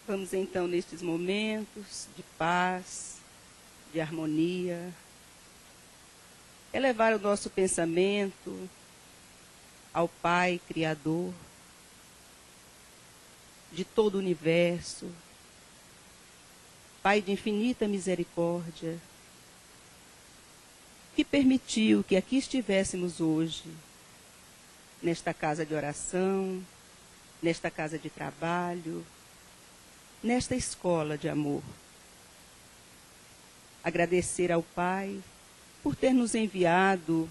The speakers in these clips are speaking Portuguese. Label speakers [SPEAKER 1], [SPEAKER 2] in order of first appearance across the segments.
[SPEAKER 1] Vamos então, nestes momentos de paz, de harmonia, elevar o nosso pensamento ao Pai Criador de todo o universo, Pai de infinita misericórdia, que permitiu que aqui estivéssemos hoje, nesta casa de oração, nesta casa de trabalho, nesta escola de amor. Agradecer ao Pai por ter nos enviado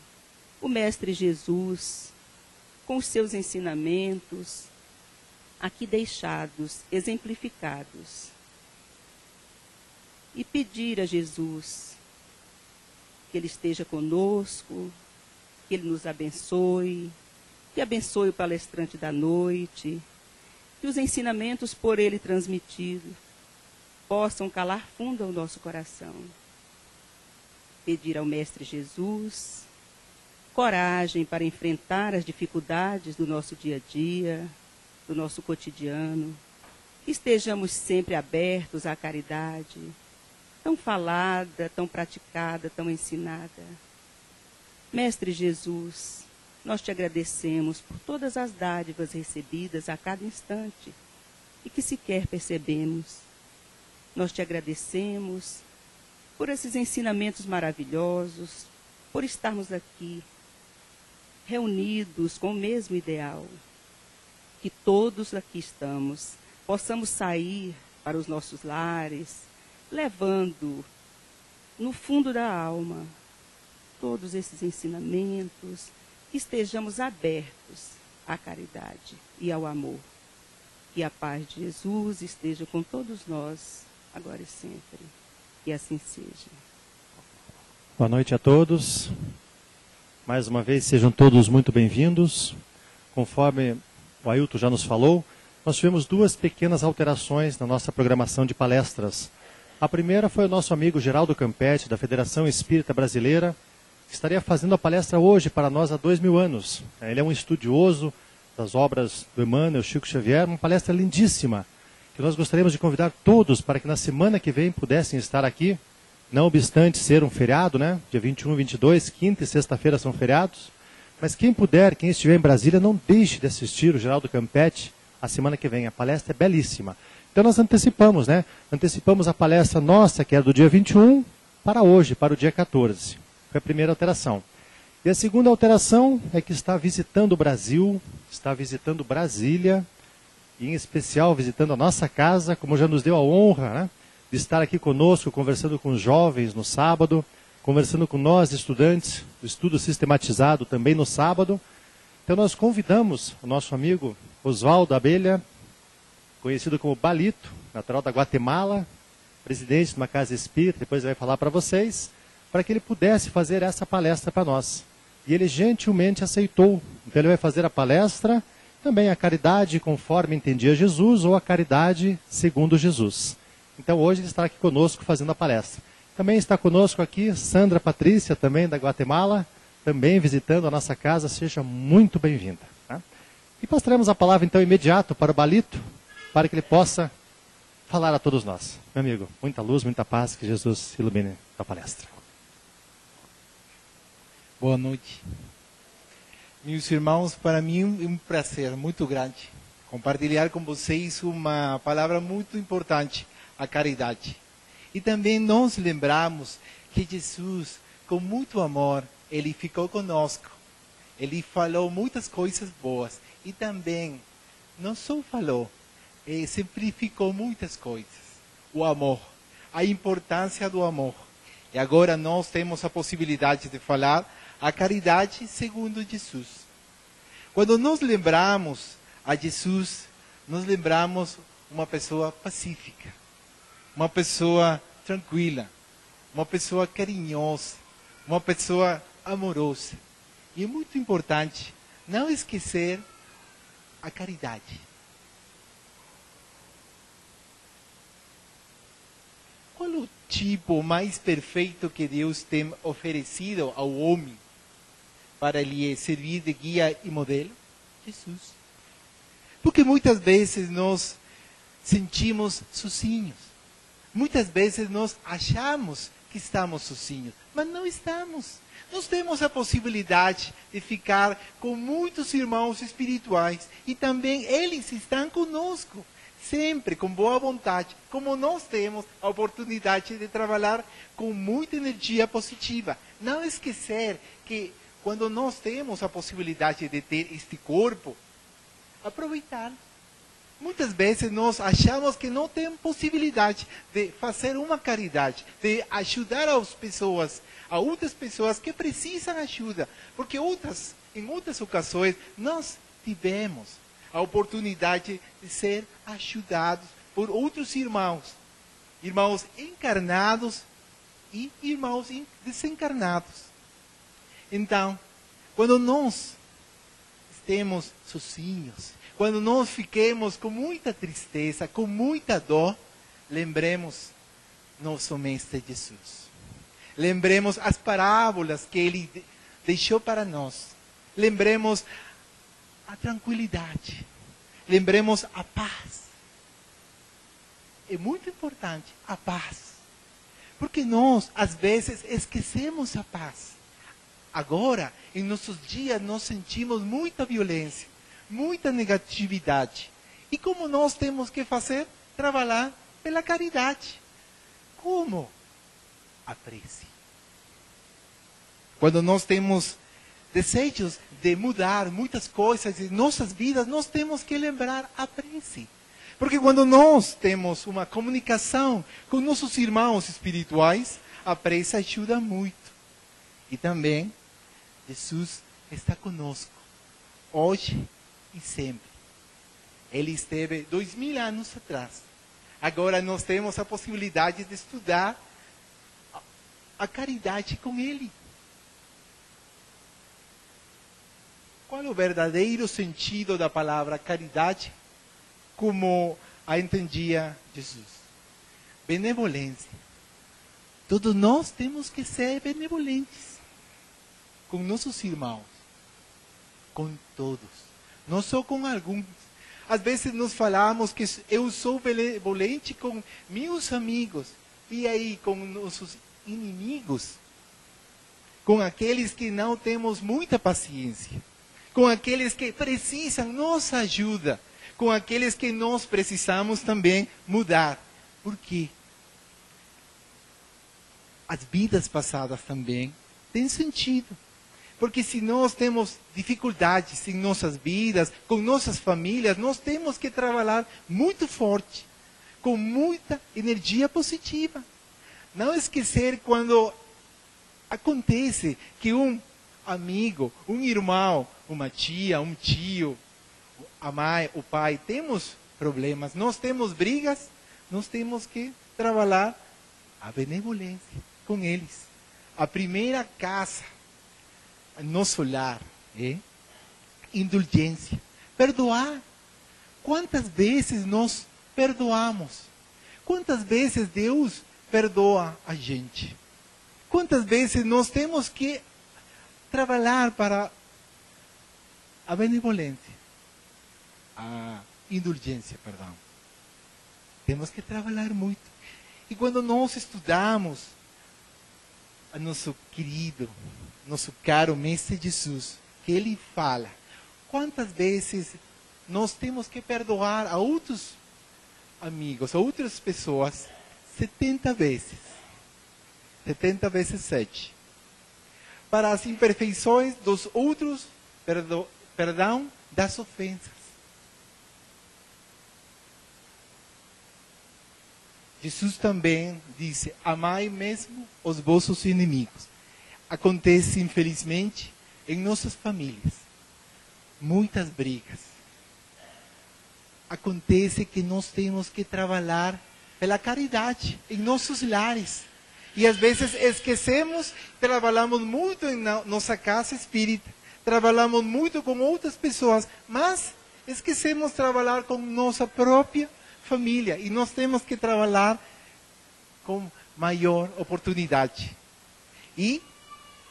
[SPEAKER 1] o Mestre Jesus com os seus ensinamentos aqui deixados, exemplificados. E pedir a Jesus que Ele esteja conosco, que Ele nos abençoe, que abençoe o palestrante da noite, que os ensinamentos por Ele transmitidos possam calar fundo ao nosso coração. Pedir ao Mestre Jesus coragem para enfrentar as dificuldades do nosso dia a dia, do nosso cotidiano, que estejamos sempre abertos à caridade, tão falada, tão praticada, tão ensinada. Mestre Jesus, nós te agradecemos por todas as dádivas recebidas a cada instante e que sequer percebemos. Nós te agradecemos por esses ensinamentos maravilhosos, por estarmos aqui, reunidos com o mesmo ideal. Que todos aqui estamos, possamos sair para os nossos lares, levando no fundo da alma todos esses ensinamentos, que estejamos abertos à caridade e ao amor. Que a paz de Jesus esteja com todos nós, agora e sempre. Que assim seja.
[SPEAKER 2] Boa noite a todos. Mais uma vez, sejam todos muito bem-vindos. Conforme o Ailton já nos falou, nós tivemos duas pequenas alterações na nossa programação de palestras. A primeira foi o nosso amigo Geraldo Campetti, da Federação Espírita Brasileira, que estaria fazendo a palestra hoje para nós há 2000 anos. Ele é um estudioso das obras do Emmanuel, Chico Xavier, uma palestra lindíssima, que nós gostaríamos de convidar todos para que na semana que vem pudessem estar aqui, não obstante ser um feriado, né? Dia 21 e 22, quinta e sexta-feira são feriados, mas quem puder, quem estiver em Brasília, não deixe de assistir o Geraldo Campetti a semana que vem. A palestra é belíssima. Então nós antecipamos, né? Antecipamos a palestra nossa, que era do dia 21, para hoje, para o dia 14. Foi a primeira alteração. E a segunda alteração é que está visitando o Brasil, está visitando Brasília, e em especial visitando a nossa casa, como já nos deu a honra, né, de estar aqui conosco, conversando com os jovens no sábado, conversando com nós, estudantes, do estudo sistematizado também no sábado. Então nós convidamos o nosso amigo Oswaldo Abelha, conhecido como Balito, natural da Guatemala, presidente de uma casa espírita, depois ele vai falar para vocês, para que ele pudesse fazer essa palestra para nós. E ele gentilmente aceitou. Então ele vai fazer a palestra, também a caridade conforme entendia Jesus, ou a caridade segundo Jesus. Então hoje ele está aqui conosco fazendo a palestra. Também está conosco aqui Sandra Patrícia, também da Guatemala, também visitando a nossa casa. Seja muito bem-vinda. Tá? E passaremos a palavra então imediato para o Balito, para que ele possa falar a todos nós. Meu amigo, muita luz, muita paz, que Jesus ilumine a palestra.
[SPEAKER 3] Boa noite. Meus irmãos, para mim é um prazer muito grande compartilhar com vocês uma palavra muito importante, a caridade. E também nós lembramos que Jesus, com muito amor, Ele ficou conosco. Ele falou muitas coisas boas. E também, não só falou, simplificou muitas coisas. O amor, a importância do amor. E agora nós temos a possibilidade de falar a caridade segundo Jesus. Quando nós lembramos a Jesus, nós lembramos uma pessoa pacífica, uma pessoa tranquila, uma pessoa carinhosa, uma pessoa amorosa. E é muito importante não esquecer a caridade. Qual o tipo mais perfeito que Deus tem oferecido ao homem para lhe servir de guia e modelo? Jesus. Porque muitas vezes nós sentimos sozinhos. Muitas vezes nós achamos que estamos sozinhos, mas não estamos. Nós temos a possibilidade de ficar com muitos irmãos espirituais e também eles estão conosco, sempre com boa vontade, como nós temos a oportunidade de trabalhar com muita energia positiva. Não esquecer que quando nós temos a possibilidade de ter este corpo, aproveitar. Muitas vezes nós achamos que não temos possibilidade de fazer uma caridade, de ajudar as pessoas, a outras pessoas que precisam ajuda. Porque em outras ocasiões nós tivemos a oportunidade de ser ajudados por outros irmãos. Irmãos encarnados e irmãos desencarnados. Então, quando nós estamos sozinhos, quando nós fiquemos com muita tristeza, com muita dor, lembremos nosso Mestre Jesus. Lembremos as parábolas que Ele deixou para nós. Lembremos a tranquilidade. Lembremos a paz. É muito importante a paz. Porque nós, às vezes, esquecemos a paz. Agora, em nossos dias, nós sentimos muita violência, muita negatividade. E como nós temos que fazer? Trabalhar pela caridade. Como? A prece. Quando nós temos desejos de mudar muitas coisas em nossas vidas, nós temos que lembrar a prece. Porque quando nós temos uma comunicação com nossos irmãos espirituais, a prece ajuda muito. E também, Jesus está conosco, hoje e sempre. Ele esteve 2000 anos atrás. Agora nós temos a possibilidade de estudar a caridade com Ele. Qual é o verdadeiro sentido da palavra caridade, como a entendia Jesus? Benevolência. Todos nós temos que ser benevolentes com nossos irmãos, com todos, não só com alguns. Às vezes nós falamos que eu sou benevolente com meus amigos, e aí com nossos inimigos, com aqueles que não temos muita paciência, com aqueles que precisam nossa ajuda, com aqueles que nós precisamos também mudar. Por quê? As vidas passadas também têm sentido. Porque se nós temos dificuldades em nossas vidas, com nossas famílias, nós temos que trabalhar muito forte, com muita energia positiva. Não esquecer quando acontece que um amigo, um irmão, uma tia, um tio, a mãe, o pai, temos problemas, nós temos brigas, nós temos que trabalhar a benevolência com eles. A primeira casa, nosso lar, indulgência, perdoar. Quantas vezes nós perdoamos? Quantas vezes Deus perdoa a gente? Quantas vezes nós temos que trabalhar para a benevolência, a indulgência, perdão. Temos que trabalhar muito. E quando nós estudamos a nosso querido, nosso caro Mestre Jesus, que Ele fala, quantas vezes nós temos que perdoar a outros amigos, a outras pessoas, 70 vezes. 70 vezes 7. Para as imperfeições dos outros, perdão das ofensas. Jesus também disse, amai mesmo os vossos inimigos. Acontece, infelizmente, em nossas famílias, muitas brigas. Acontece que nós temos que trabalhar pela caridade em nossos lares. E às vezes esquecemos, trabalhamos muito em nossa casa espírita, trabalhamos muito com outras pessoas, mas esquecemos de trabalhar com nossa própria família. E nós temos que trabalhar com maior oportunidade. E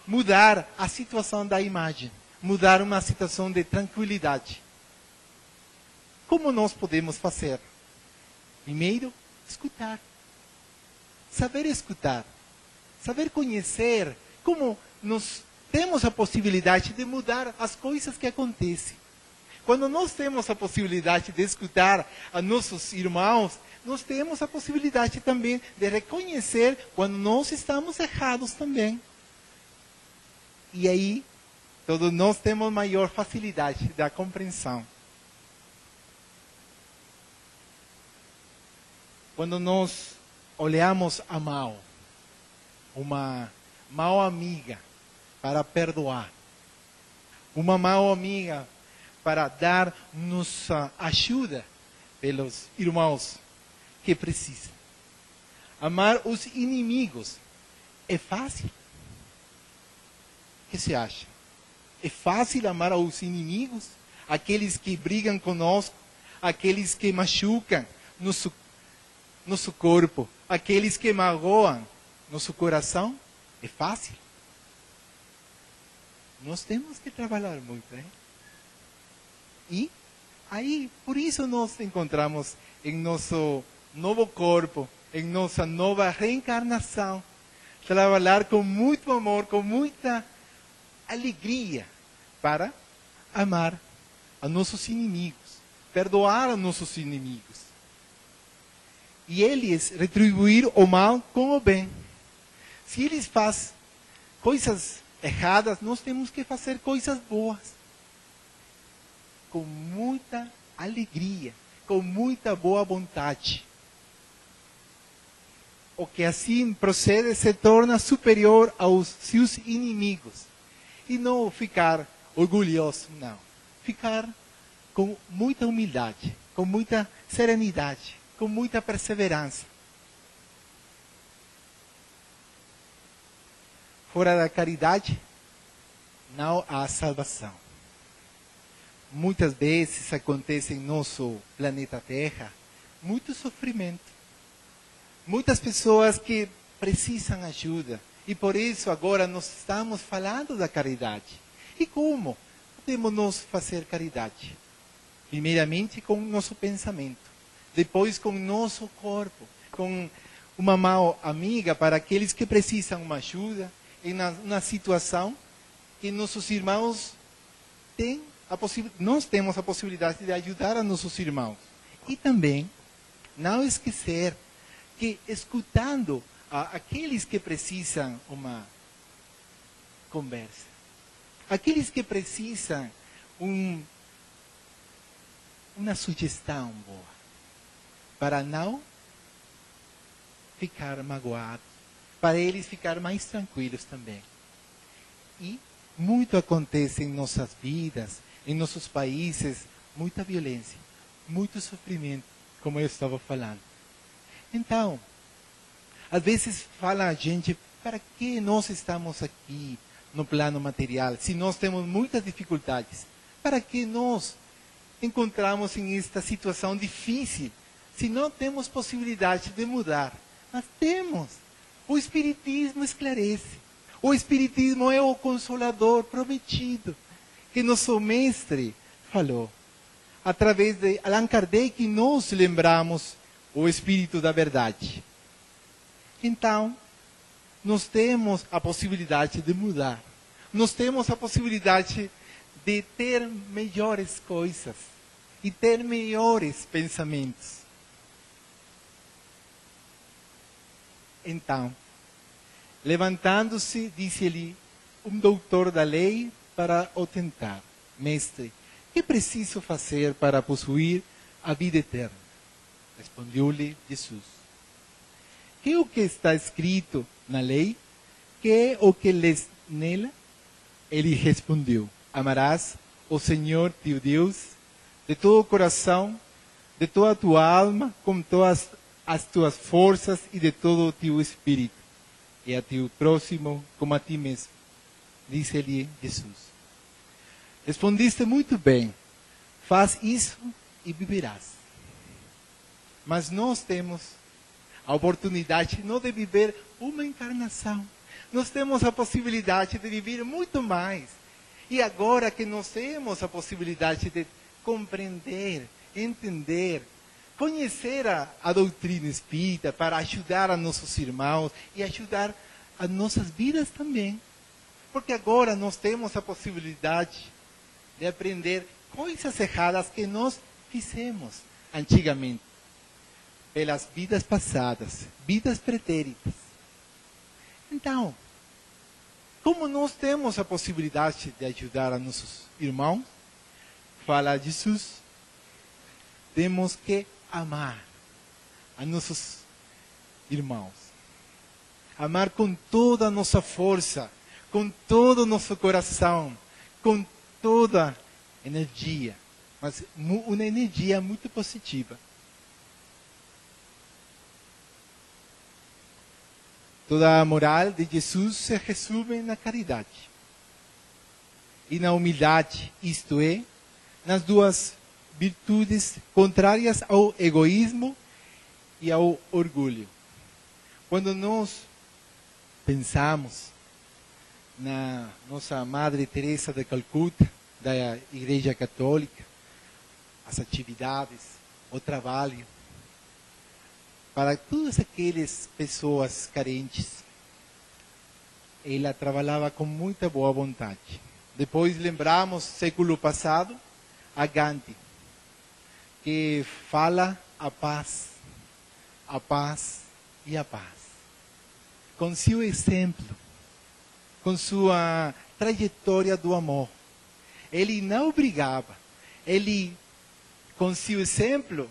[SPEAKER 3] mudar a situação da imagem, mudar uma situação de tranquilidade. Como nós podemos fazer? Primeiro, escutar. Saber escutar. Saber conhecer como nós temos a possibilidade de mudar as coisas que acontecem. Quando nós temos a possibilidade de escutar a nossos irmãos, nós temos a possibilidade também de reconhecer quando nós estamos errados também. E aí, todos nós temos maior facilidade da compreensão. Quando nós olhamos a Mao, uma Mao amiga para perdoar, uma Mao amiga para dar-nos ajuda pelos irmãos que precisam. Amar os inimigos é fácil? O que você acha? É fácil amar os inimigos? Aqueles que brigam conosco, aqueles que machucam nosso corpo, aqueles que magoam nosso coração? É fácil? Nós temos que trabalhar muito, hein? E aí, por isso nós encontramos em nosso novo corpo, em nossa nova reencarnação, trabalhar com muito amor, com muita alegria, para amar a nossos inimigos, perdoar a nossos inimigos. E eles retribuir o mal com o bem. Se eles fazem coisas erradas, nós temos que fazer coisas boas. Com muita alegria, com muita boa vontade. O que assim procede se torna superior aos seus inimigos. E não ficar orgulhoso, não. Ficar com muita humildade, com muita serenidade, com muita perseverança. Fora da caridade, não há salvação. Muitas vezes acontece em nosso planeta Terra muito sofrimento. Muitas pessoas que precisam ajuda. E por isso agora nós estamos falando da caridade. E como podemos nós fazer caridade? Primeiramente com o nosso pensamento. Depois com o nosso corpo. Com uma mão amiga para aqueles que precisam uma ajuda. Em uma situação que nossos irmãos têm. Nós temos a possibilidade de ajudar a nossos irmãos. E também, não esquecer que escutando aqueles que precisam uma conversa, aqueles que precisam uma sugestão boa, para não ficar magoados, para eles ficarem mais tranquilos também. E muito acontece em nossas vidas, em nossos países, muita violência, muito sofrimento, como eu estava falando. Então, às vezes fala a gente, para que nós estamos aqui no plano material, se nós temos muitas dificuldades? Para que nós encontramos em esta situação difícil, se não temos possibilidade de mudar? Mas temos. O Espiritismo esclarece. O Espiritismo é o Consolador prometido, que nosso mestre falou. Através de Allan Kardec, nós lembramos o Espírito da Verdade. Então, nós temos a possibilidade de mudar. Nós temos a possibilidade de ter melhores coisas e ter melhores pensamentos. Então, levantando-se, disse-lhe um doutor da lei para o tentar: Mestre, que preciso fazer para possuir a vida eterna? Respondeu-lhe Jesus: que é o que está escrito na lei? Que é o que lês nela? Ele respondeu: amarás o Senhor teu Deus de todo o coração, de toda a tua alma, com todas as tuas forças e de todo o teu espírito, e a teu próximo como a ti mesmo. Disse-lhe Jesus: respondiste muito bem, faz isso e viverás. Mas nós temos a oportunidade não de viver uma encarnação. Nós temos a possibilidade de viver muito mais. E agora que nós temos a possibilidade de compreender, entender, conhecer a doutrina espírita, para ajudar a nossos irmãos e ajudar as nossas vidas também. Porque agora nós temos a possibilidade de aprender coisas erradas que nós fizemos antigamente, pelas vidas passadas, vidas pretéritas. Então, como nós temos a possibilidade de ajudar a nossos irmãos, fala Jesus, temos que amar a nossos irmãos. Amar com toda a nossa força, com todo o nosso coração, com toda a energia, mas uma energia muito positiva. Toda a moral de Jesus se resume na caridade e na humildade, isto é, nas duas virtudes contrárias ao egoísmo e ao orgulho. Quando nós pensamos na nossa Madre Teresa de Calcuta, da Igreja Católica, as atividades, o trabalho, para todas aquelas pessoas carentes, ela trabalhava com muita boa vontade. Depois lembramos, século passado, a Gandhi, que fala a paz e a paz. Com seu exemplo, com sua trajetória do amor. Ele não brigava. Ele, com seu exemplo,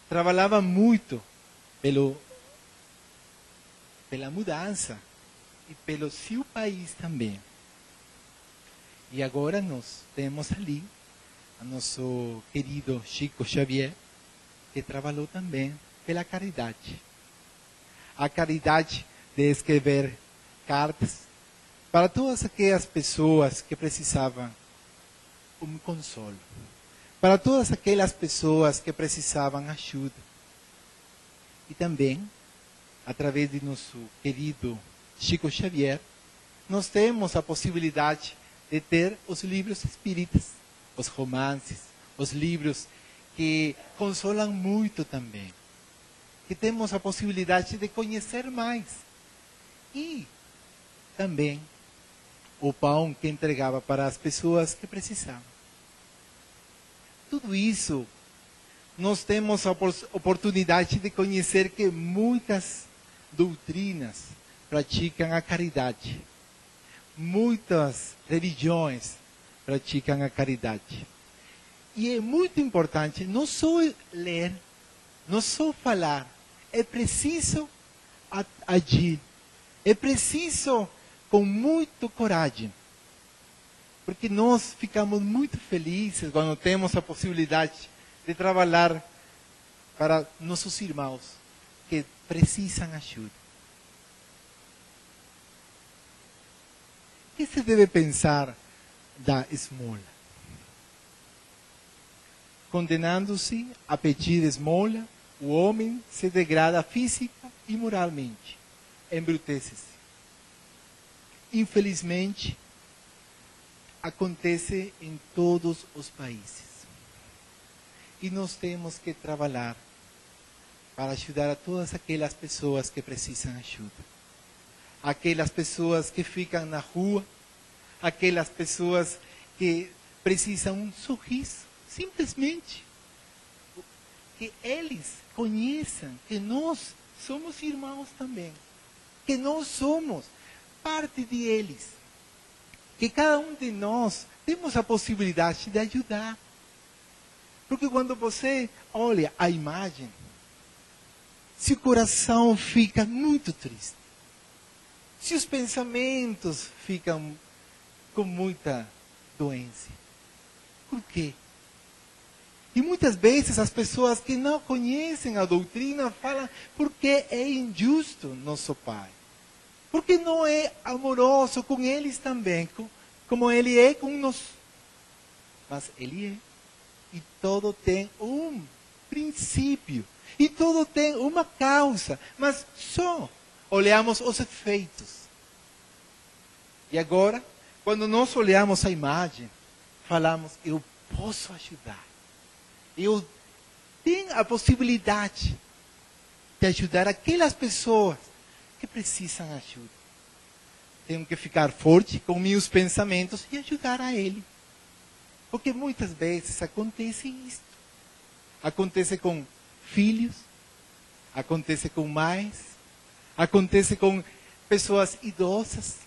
[SPEAKER 3] trabalhava muito pela mudança e pelo seu país também. E agora nós temos ali o nosso querido Chico Xavier, que trabalhou também pela caridade. A caridade de escrever cartas para todas aquelas pessoas que precisavam um consolo. Para todas aquelas pessoas que precisavam ajuda. E também, através de nosso querido Chico Xavier, nós temos a possibilidade de ter os livros espíritas, os romances, os livros que consolam muito também. Que temos a possibilidade de conhecer mais. E também o pão que entregava para as pessoas que precisavam. Tudo isso, nós temos a oportunidade de conhecer que muitas doutrinas praticam a caridade. Muitas religiões praticam a caridade. E é muito importante não só ler, não só falar, é preciso agir. É preciso com muita coragem. Porque nós ficamos muito felizes quando temos a possibilidade de trabalhar para nossos irmãos que precisam ajuda. O que se deve pensar da esmola? Condenando-se a pedir esmola, o homem se degrada física e moralmente, embrutece-se. Infelizmente, acontece em todos os países. E nós temos que trabalhar para ajudar a todas aquelas pessoas que precisam ajuda. Aquelas pessoas que ficam na rua, aquelas pessoas que precisam um sorriso, simplesmente. Que eles conheçam que nós somos irmãos também. Que nós somos parte de eles. Que cada um de nós temos a possibilidade de ajudar. Porque quando você olha a imagem, seu coração fica muito triste. Seus pensamentos ficam com muita doença. Por quê? E muitas vezes as pessoas que não conhecem a doutrina falam porque é injusto nosso Pai. Porque não é amoroso com eles também, como Ele é com nós. Mas Ele é. E todo tem um princípio. E tudo tem uma causa. Mas só olhamos os efeitos. E agora, quando nós olhamos a imagem, falamos, eu posso ajudar. Eu tem a possibilidade de ajudar aquelas pessoas que precisam de ajuda. Tenho que ficar forte com meus pensamentos e ajudar a ele. Porque muitas vezes acontece isso. Acontece com filhos, acontece com mães, acontece com pessoas idosas.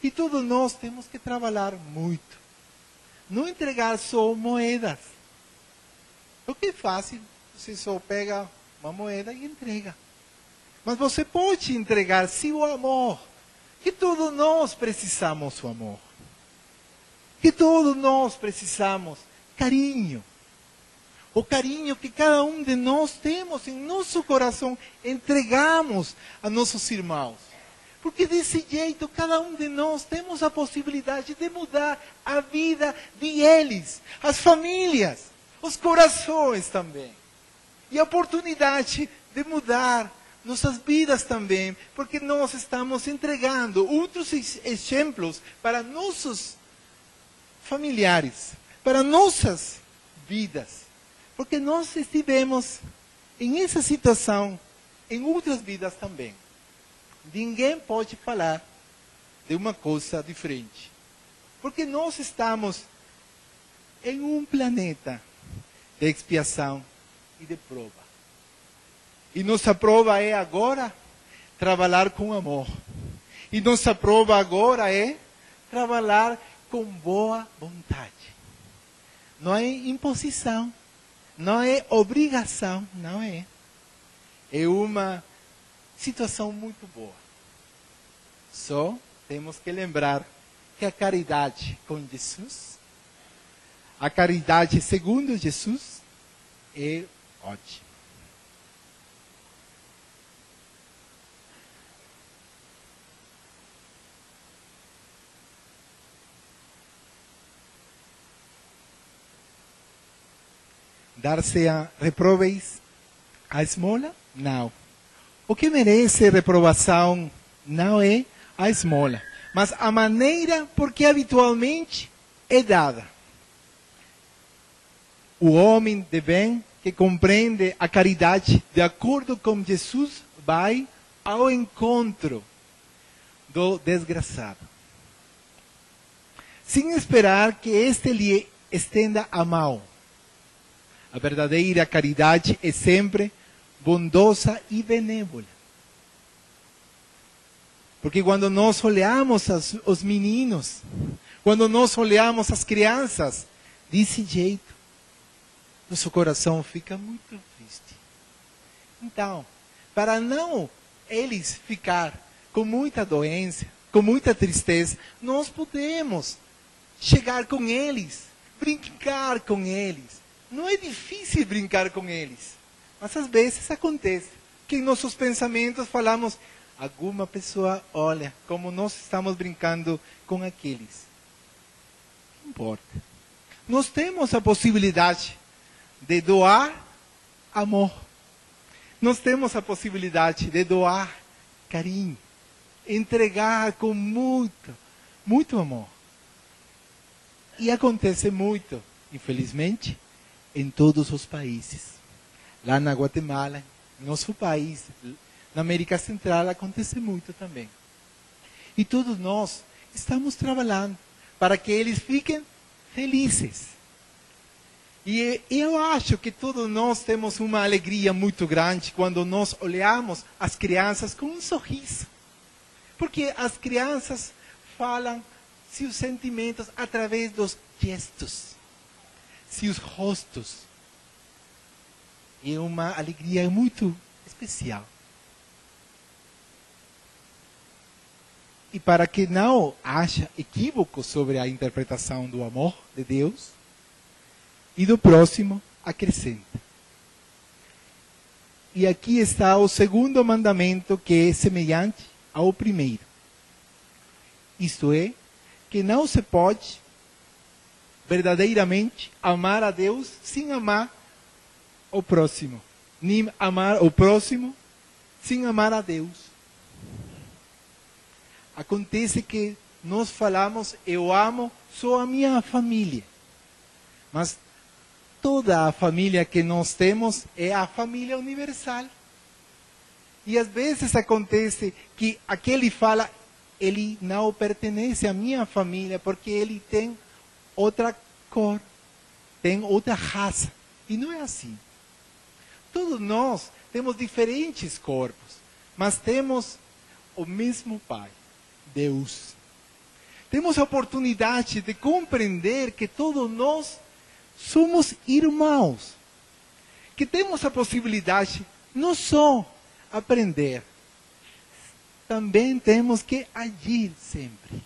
[SPEAKER 3] E todos nós temos que trabalhar muito. Não entregar só moedas. Porque é fácil, você só pega uma moeda e entrega. Mas você pode entregar sim o amor. Que todos nós precisamos do amor. Que todos nós precisamos carinho. O carinho que cada um de nós temos em nosso coração, entregamos a nossos irmãos. Porque desse jeito, cada um de nós temos a possibilidade de mudar a vida de eles, as famílias, os corações também. E a oportunidade de mudar nossas vidas também, porque nós estamos entregando outros exemplos para nossos familiares, para nossas vidas. Porque nós estivemos em essa situação em outras vidas também. Ninguém pode falar de uma coisa diferente. Porque nós estamos em um planeta de expiação e de prova. E nossa prova é agora trabalhar com amor. E nossa prova agora é trabalhar com boa vontade. Não é imposição, não é obrigação, não é. É uma situação muito boa. Só temos que lembrar que a caridade com Jesus, a caridade segundo Jesus, é ótima. Dar-se-á reproveis a esmola? Não. O que merece reprovação não é a esmola, mas a maneira por que habitualmente é dada. O homem de bem que compreende a caridade de acordo com Jesus vai ao encontro do desgraçado, sem esperar que este lhe estenda a mão. A verdadeira caridade é sempre bondosa e benévola. Porque quando nós olhamos os meninos, quando nós olhamos as crianças, desse jeito, nosso coração fica muito triste. Então, para não eles ficar com muita doença, com muita tristeza, nós podemos chegar com eles, brincar com eles. Não é difícil brincar com eles, mas às vezes acontece que em nossos pensamentos falamos, alguma pessoa olha como nós estamos brincando com aqueles. Não importa. Nós temos a possibilidade de doar amor. Nós temos a possibilidade de doar carinho, entregar com muito, muito amor. E acontece muito, infelizmente, em todos os países. Lá na Guatemala, nosso país, na América Central, acontece muito também. E todos nós estamos trabalhando para que eles fiquem felizes. E eu acho que todos nós temos uma alegria muito grande quando nós olhamos as crianças com um sorriso. Porque as crianças falam seus sentimentos através dos gestos, seus rostos. É uma alegria muito especial. E para que não haja equívoco sobre a interpretação do amor de Deus e do próximo, acrescenta. E aqui está o segundo mandamento, que é semelhante ao primeiro. Isto é, que não se pode verdadeiramente amar a Deus sem amar o próximo. Nem amar o próximo sem amar a Deus. Acontece que nós falamos, eu amo só a minha família. Mas toda a família que nós temos é a família universal. E às vezes acontece que aquele fala, ele não pertence à minha família porque ele tem outra cor, tem outra raça. E não é assim. Todos nós temos diferentes corpos, mas temos o mesmo Pai, Deus. Temos a oportunidade de compreender que todos nós somos irmãos. Que temos a possibilidade não só aprender, também temos que agir sempre.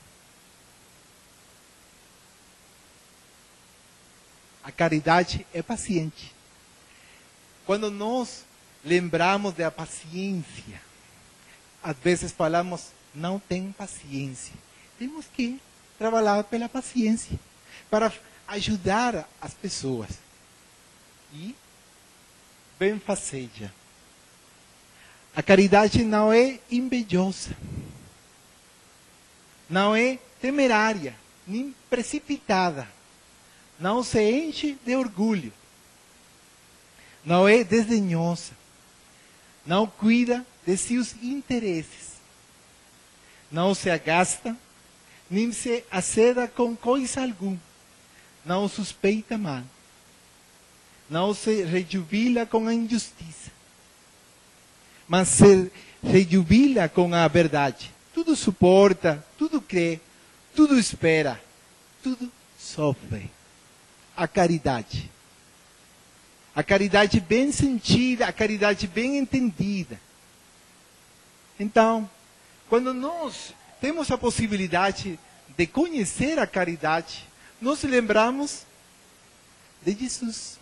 [SPEAKER 3] A caridade é paciente. Quando nós lembramos da paciência, às vezes falamos, não tem paciência. Temos que trabalhar pela paciência, para ajudar as pessoas. E benfaceja. A caridade não é invejosa, não é temerária, nem precipitada, não se enche de orgulho, não é desdenhosa, não cuida de seus interesses, não se agasta, nem se aceda com coisa alguma, não suspeita mal, não se rejubila com a injustiça, mas se rejubila com a verdade. Tudo suporta, tudo crê, tudo espera, tudo sofre. A caridade. A caridade bem sentida, a caridade bem entendida. Então, quando nós temos a possibilidade de conhecer a caridade, nós lembramos de Jesus,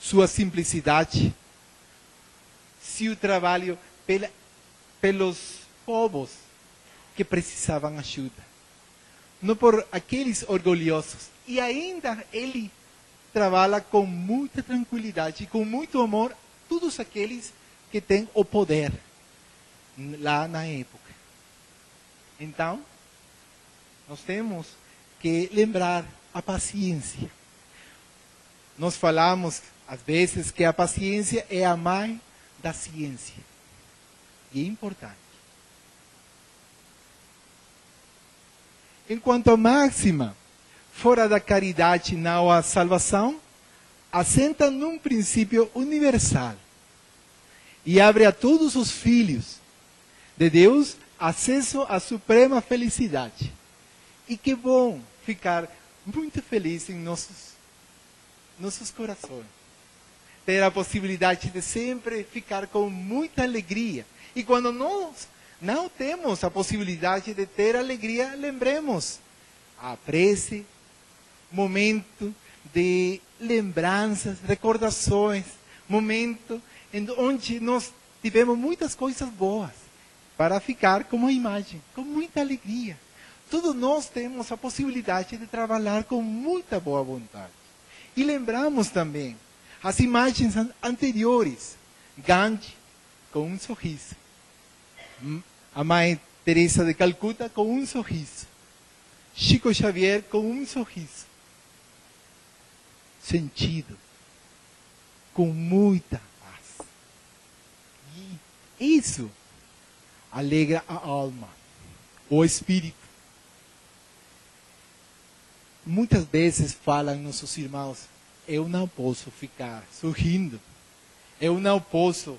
[SPEAKER 3] sua simplicidade, seu trabalho pelos povos que precisavam ajuda, não por aqueles orgulhosos. E ainda ele trabalha com muita tranquilidade, com muito amor, todos aqueles que têm o poder lá na época. Então, nós temos que lembrar a paciência. Nós falamos, às vezes, que a paciência é a mãe da ciência. E é importante. Enquanto a máxima, fora da caridade não há salvação, assenta num princípio universal e abre a todos os filhos de Deus acesso à suprema felicidade. E que bom ficar muito feliz em nossos corações. Ter a possibilidade de sempre ficar com muita alegria. E quando nós não temos a possibilidade de ter alegria, lembremos a prece, momento de lembranças, recordações, momento onde nós tivemos muitas coisas boas para ficar com uma imagem, com muita alegria. Todos nós temos a possibilidade de trabalhar com muita boa vontade. E lembramos também as imagens anteriores. Gandhi com um sorriso. A Mãe Teresa de Calcuta com um sorriso. Chico Xavier com um sorriso. Sentido. Com muita paz. E isso alegra a alma, o espírito. Muitas vezes falam nossos irmãos, eu não posso ficar sorrindo, eu não posso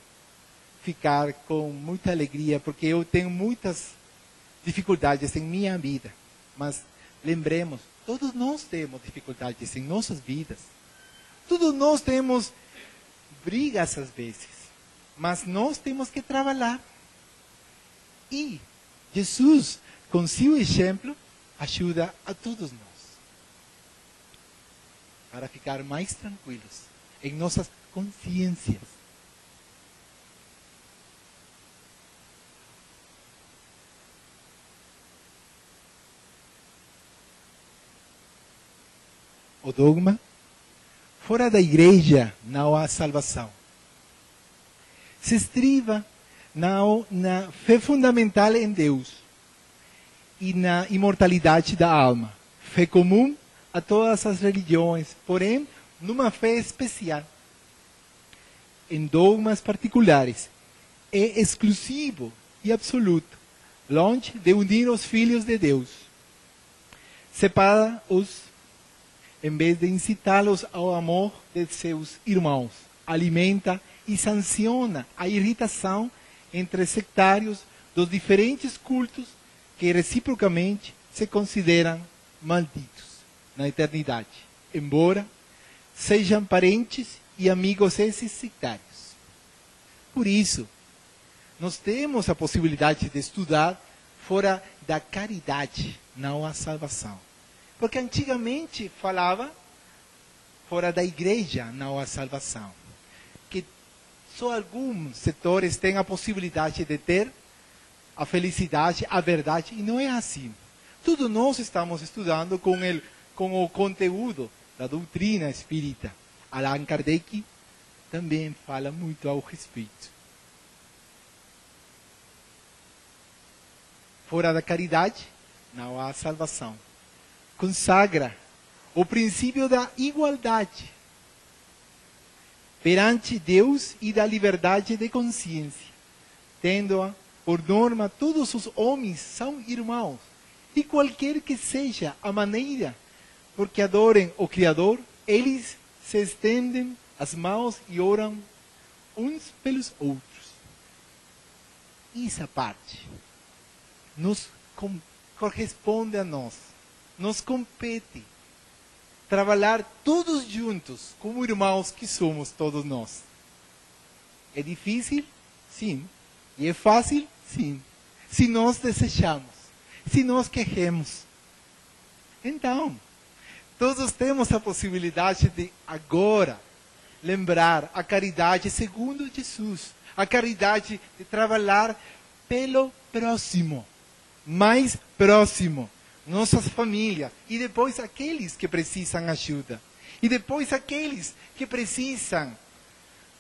[SPEAKER 3] ficar com muita alegria, porque eu tenho muitas dificuldades em minha vida. Mas lembremos, todos nós temos dificuldades em nossas vidas. Todos nós temos brigas às vezes, mas nós temos que trabalhar. E Jesus, com seu exemplo, ajuda a todos nós para ficar mais tranquilos em nossas consciências. O dogma: fora da igreja não há salvação. Se estriba na fé fundamental em Deus e na imortalidade da alma. Fé comum a todas as religiões, porém numa fé especial, em dogmas particulares, é exclusivo e absoluto, longe de unir os filhos de Deus. Separa-os, em vez de incitá-los ao amor de seus irmãos, alimenta e sanciona a irritação entre sectários dos diferentes cultos que reciprocamente se consideram malditos na eternidade, embora sejam parentes e amigos esses sectários. Por isso, nós temos a possibilidade de estudar fora da caridade, não a salvação. Porque antigamente falava fora da igreja, não a salvação. Que só alguns setores têm a possibilidade de ter a felicidade, a verdade, e não é assim. Tudo nós estamos estudando com o conteúdo da doutrina espírita. Allan Kardec também fala muito ao respeito. Fora da caridade, não há salvação. Consagra o princípio da igualdade perante Deus e da liberdade de consciência, tendo-a por norma, todos os homens são irmãos, e qualquer que seja a maneira por que adorem o Criador, eles se estendem as mãos e oram uns pelos outros. Essa parte nos corresponde a nós, nos compete trabalhar todos juntos, como irmãos que somos todos nós. É difícil? Sim. E é fácil? Sim. Se nós desejamos, se nós queremos. Então, todos temos a possibilidade de agora lembrar a caridade segundo Jesus. A caridade de trabalhar pelo próximo, mais próximo, nossas famílias, e depois aqueles que precisam ajuda, e depois aqueles que precisam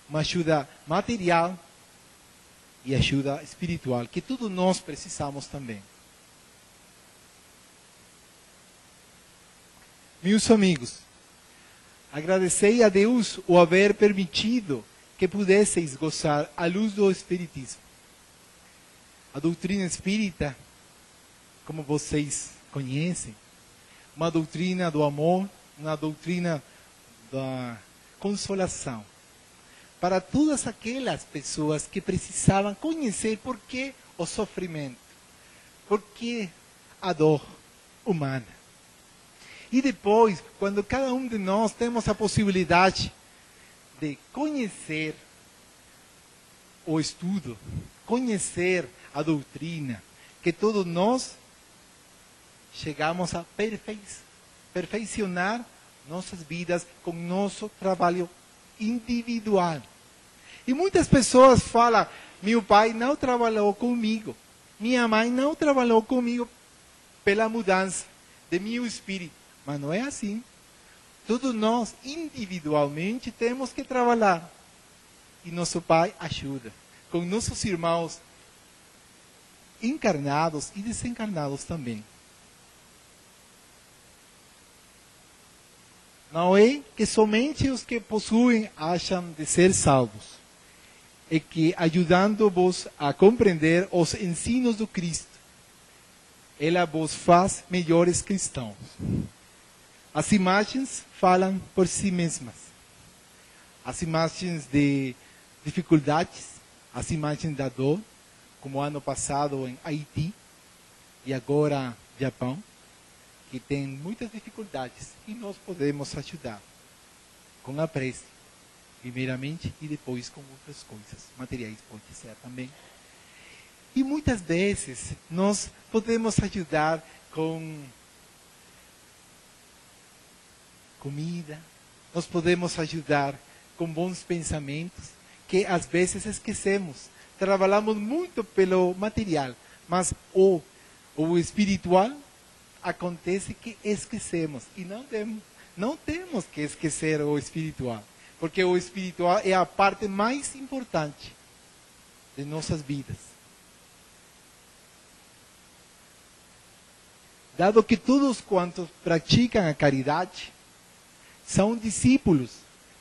[SPEAKER 3] uma ajuda material e ajuda espiritual, que todos nós precisamos também. Meus amigos, agradecei a Deus o haver permitido que pudesseis gozar à luz do Espiritismo. A doutrina espírita, como vocês conhecem, uma doutrina do amor, uma doutrina da consolação, para todas aquelas pessoas que precisavam conhecer por que o sofrimento, por que a dor humana. E depois, quando cada um de nós temos a possibilidade de conhecer o estudo, conhecer a doutrina, que todos nós chegamos a perfeicionar nossas vidas com nosso trabalho individual. E muitas pessoas falam, meu pai não trabalhou comigo, minha mãe não trabalhou comigo pela mudança de meu espírito. Mas não é assim. Todos nós, individualmente, temos que trabalhar. E nosso pai ajuda. Com nossos irmãos encarnados e desencarnados também. Não é que somente os que possuem acham de ser salvos. É que, ajudando-vos a compreender os ensinos do Cristo, ela vos faz melhores cristãos. As imagens falam por si mesmas. As imagens de dificuldades, as imagens da dor, como ano passado em Haiti e agora Japão, que tem muitas dificuldades e nós podemos ajudar com a prece, primeiramente, e depois com outras coisas, materiais pode ser também. E muitas vezes nós podemos ajudar com comida, nós podemos ajudar com bons pensamentos, que às vezes esquecemos. Trabalhamos muito pelo material, mas o espiritual acontece que esquecemos. E não temos que esquecer o espiritual, porque o espiritual é a parte mais importante de nossas vidas. Dado que todos quantos praticam a caridade, são discípulos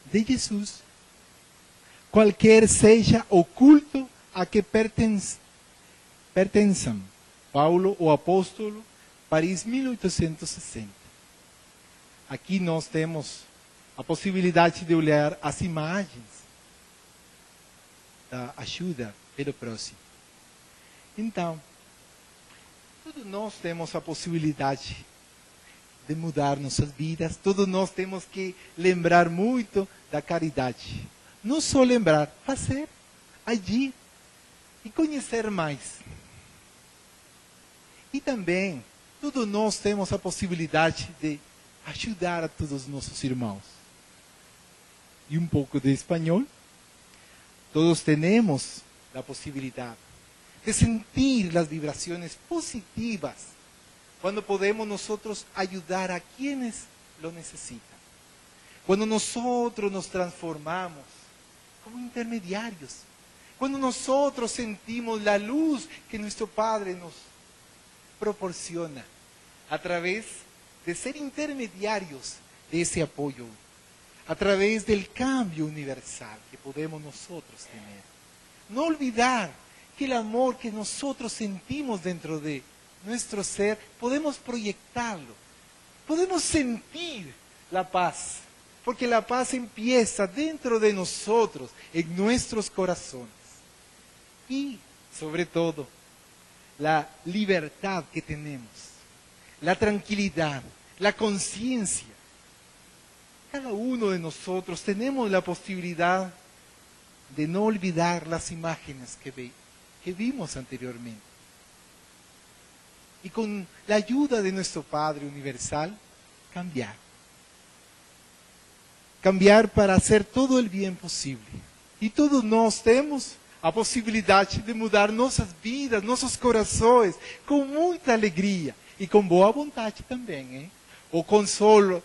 [SPEAKER 3] de Jesus. Qualquer seja o culto a que pertençam. Paulo, o apóstolo, Paris, 1860. Aqui nós temos a possibilidade de olhar as imagens da ajuda pelo próximo. Então, todos nós temos a possibilidade de mudar nossas vidas, todos nós temos que lembrar muito da caridade. Não só lembrar, fazer, agir e conhecer mais. E também, todos nós temos a possibilidade de ajudar a todos os nossos irmãos. E um pouco de espanhol. Todos temos a possibilidade de sentir as vibrações positivas quando podemos nosotros ayudar a quienes lo necesitan. Cuando nosotros nos transformamos como intermediarios. Cuando nosotros sentimos la luz que nuestro Padre nos proporciona a través de ser intermediarios de ese apoyo, a través del cambio universal que podemos nosotros tener. No olvidar que el amor que nosotros sentimos dentro de nuestro ser, podemos proyectarlo, podemos sentir la paz, porque la paz empieza dentro de nosotros, en nuestros corazones. Y, sobre todo, la libertad que tenemos, la tranquilidad, la conciencia. Cada uno de nosotros tenemos la posibilidad de no olvidar las imágenes que vimos anteriormente. Y con la ayuda de nuestro Padre Universal, cambiar. Cambiar para hacer todo el bien posible. E todos nós temos a possibilidade de mudar nossas vidas, nossos corações, com muita alegria e com boa vontade também, hein? O consolo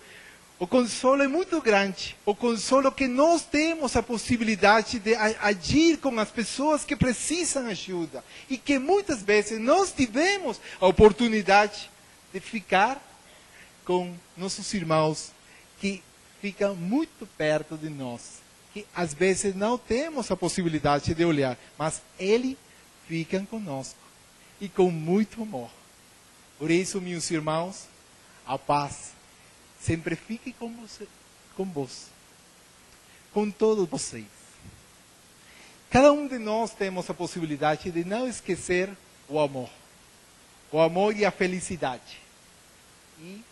[SPEAKER 3] é muito grande. O consolo que nós temos a possibilidade de agir com as pessoas que precisam ajuda. E que muitas vezes nós tivemos a oportunidade de ficar com nossos irmãos que ficam muito perto de nós. Que às vezes não temos a possibilidade de olhar, mas eles ficam conosco. E com muito amor. Por isso, meus irmãos, a paz sempre fique com vós, com todos vocês. Cada um de nós temos a possibilidade de não esquecer o amor e a felicidade. E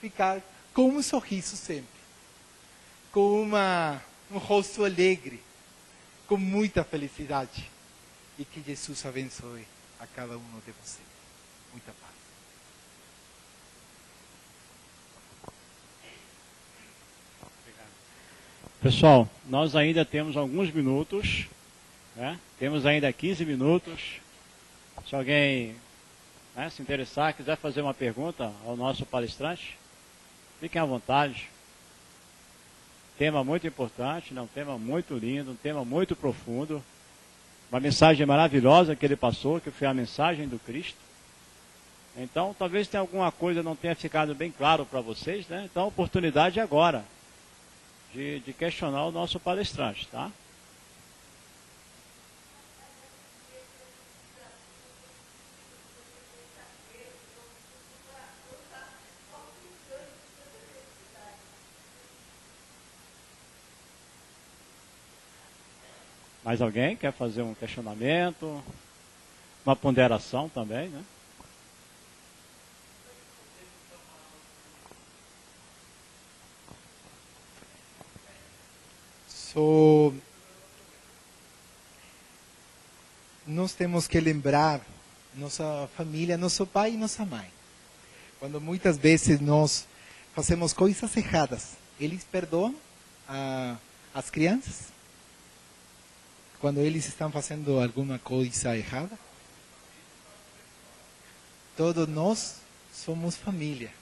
[SPEAKER 3] ficar com um sorriso sempre, com um rosto alegre, com muita felicidade. E que Jesus abençoe a cada um de vocês. Muita paz.
[SPEAKER 4] Pessoal, nós ainda temos alguns minutos, né? Temos ainda 15 minutos. Se alguém se interessar, quiser fazer uma pergunta ao nosso palestrante, fiquem à vontade. Tema muito importante, um tema muito lindo, um tema muito profundo. Uma mensagem maravilhosa que ele passou, que foi a mensagem do Cristo. Então, talvez tenha alguma coisa que não tenha ficado bem claro para vocês, né? Então, a oportunidade é agora de questionar o nosso palestrante, tá? Mais alguém quer fazer um questionamento? Uma ponderação também, né?
[SPEAKER 3] Nós temos que lembrar nossa família, nosso pai e nossa mãe. Quando muitas vezes nós fazemos coisas erradas, eles perdoam as crianças? Quando eles estão fazendo alguma coisa errada? Todos nós somos família.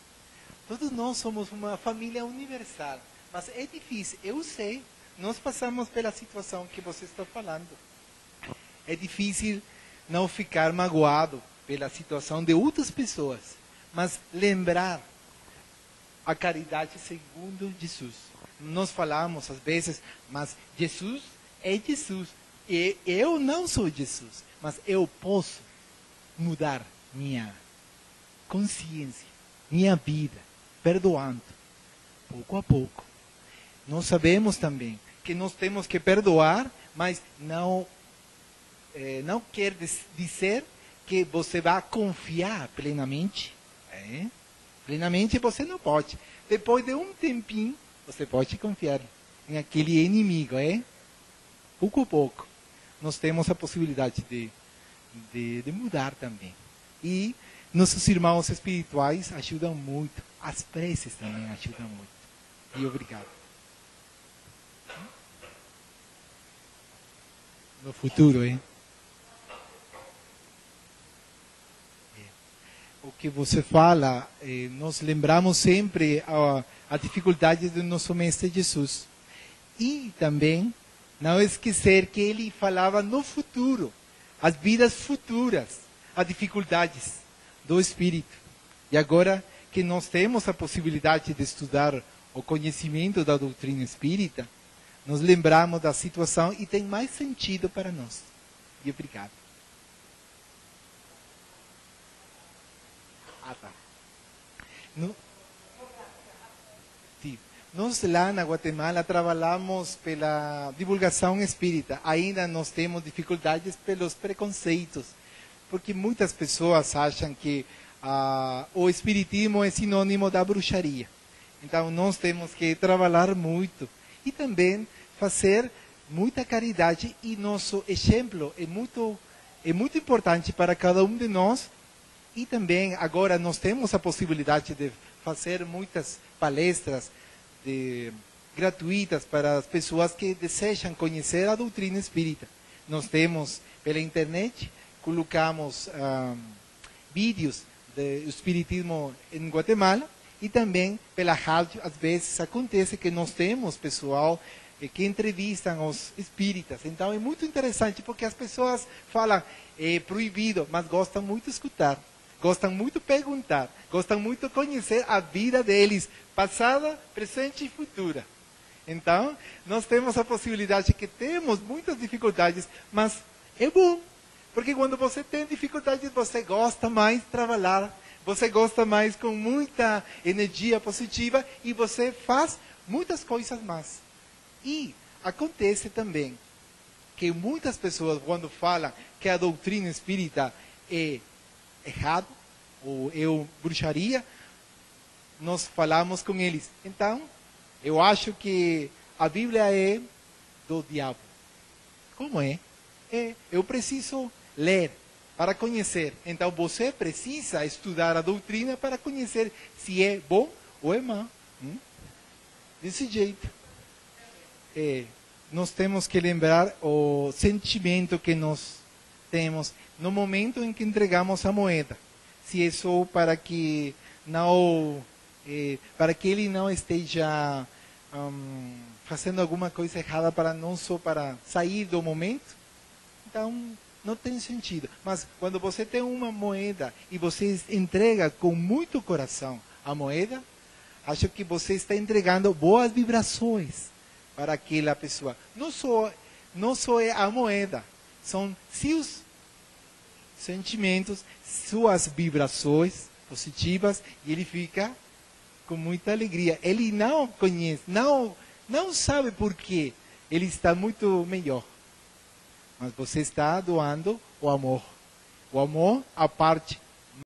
[SPEAKER 3] Todos nós somos uma família universal. Mas é difícil, eu sei. Nós passamos pela situação que você está falando. É difícil não ficar magoado pela situação de outras pessoas. Mas lembrar a caridade segundo Jesus. Nós falamos às vezes, mas Jesus é Jesus. E eu não sou Jesus, mas eu posso mudar minha consciência, minha vida, perdoando, pouco a pouco. Nós sabemos também que nós temos que perdoar, mas não quer dizer que você vai confiar plenamente. Plenamente você não pode. Depois de um tempinho, você pode confiar em aquele inimigo. Pouco a pouco, nós temos a possibilidade de mudar também. E nossos irmãos espirituais ajudam muito. As preces também ajudam muito. E obrigado. No futuro, O que você fala, nós lembramos sempre a dificuldade do nosso Mestre Jesus. E também, não esquecer que ele falava no futuro, as vidas futuras, as dificuldades do Espírito. E agora que nós temos a possibilidade de estudar o conhecimento da doutrina espírita, nos lembramos da situação e tem mais sentido para nós. E obrigado. Nós lá na Guatemala trabalhamos pela divulgação espírita. Ainda nós temos dificuldades pelos preconceitos, porque muitas pessoas acham que o espiritismo é sinônimo da bruxaria. Então nós temos que trabalhar muito e também fazer muita caridade, e nosso exemplo é muito importante para cada um de nós. E também agora nós temos a possibilidade de fazer muitas palestras gratuitas para as pessoas que desejam conhecer a doutrina espírita. Nós temos pela internet, colocamos vídeos do espiritismo em Guatemala, e também pela rádio. Às vezes acontece que nós temos pessoal que entrevistam os espíritas. Então é muito interessante, porque as pessoas falam é proibido, mas gostam muito de escutar, gostam muito de perguntar, gostam muito de conhecer a vida deles, passada, presente e futura. Então, nós temos a possibilidade que temos muitas dificuldades, mas é bom, porque quando você tem dificuldades, você gosta mais de trabalhar, você gosta mais com muita energia positiva, e você faz muitas coisas mais. E acontece também que muitas pessoas, quando falam que a doutrina espírita é errado, ou é bruxaria, nós falamos com eles. Então, eu acho que a Bíblia é do diabo. Como é? Eu preciso ler para conhecer. Então, você precisa estudar a doutrina para conhecer se é bom ou é mal. Desse jeito. Nós temos que lembrar o sentimento que nós temos no momento em que entregamos a moeda. Se é só para que ele não esteja fazendo alguma coisa errada, para não só para sair do momento, então não tem sentido. Mas quando você tem uma moeda e você entrega com muito coração a moeda, acho que você está entregando boas vibrações para aquela pessoa. Não só é a moeda, são seus sentimentos, suas vibrações positivas, e ele fica com muita alegria. Ele não conhece, não sabe por quê. Ele está muito melhor. Mas você está doando o amor. O amor, a parte